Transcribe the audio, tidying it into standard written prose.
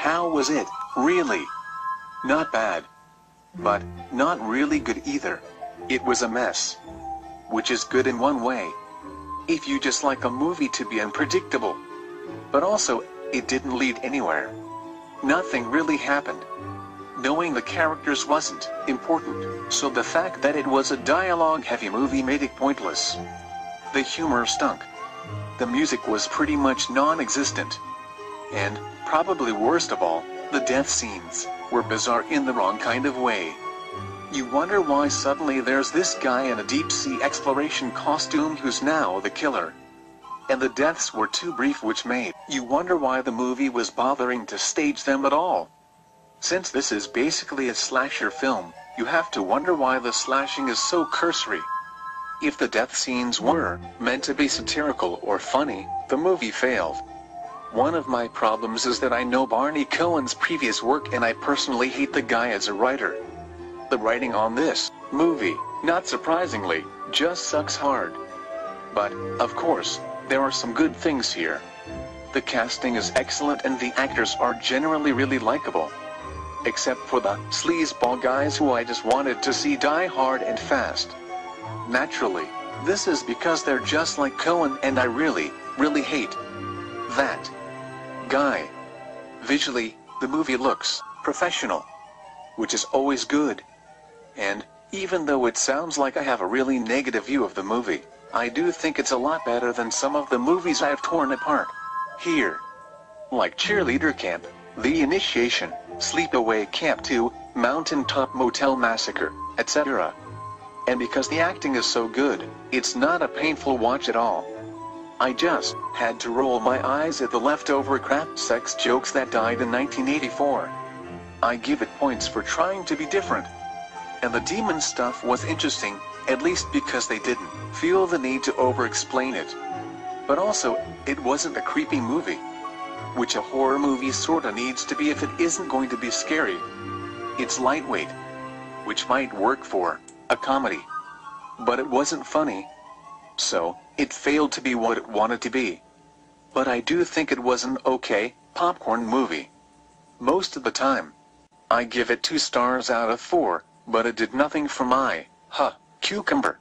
How was it, really? Not bad. But, not really good either. It was a mess. Which is good in one way. If you just like a movie to be unpredictable. But also, it didn't lead anywhere. Nothing really happened. Knowing the characters wasn't important, so the fact that it was a dialogue-heavy movie made it pointless. The humor stunk. The music was pretty much non-existent. And, probably worst of all, the death scenes were bizarre in the wrong kind of way. You wonder why suddenly there's this guy in a deep-sea exploration costume who's now the killer. And the deaths were too brief, which made you wonder why the movie was bothering to stage them at all. Since this is basically a slasher film, you have to wonder why the slashing is so cursory. If the death scenes were meant to be satirical or funny, the movie failed. One of my problems is that I know Barney Cohen's previous work and I personally hate the guy as a writer. The writing on this movie, not surprisingly, just sucks hard. But, of course, there are some good things here. The casting is excellent and the actors are generally really likable. Except for the sleazeball guys who I just wanted to see die hard and fast. Naturally, this is because they're just like Cohen and I really, really hate that guy. Visually, the movie looks professional, which is always good. And, even though it sounds like I have a really negative view of the movie, I do think it's a lot better than some of the movies I've torn apart here. Like Cheerleader Camp, The Initiation, Sleepaway Camp 2, Mountaintop Motel Massacre, etc. And because the acting is so good, it's not a painful watch at all. I just had to roll my eyes at the leftover crap sex jokes that died in 1984. I give it points for trying to be different. And the demon stuff was interesting, at least because they didn't feel the need to over-explain it. But also, it wasn't a creepy movie. Which a horror movie sorta needs to be if it isn't going to be scary. It's lightweight. Which might work for a comedy. But it wasn't funny. So, it failed to be what it wanted to be. But I do think it was an okay, popcorn movie. Most of the time. I give it 2 stars out of 4, but it did nothing for my cucumber.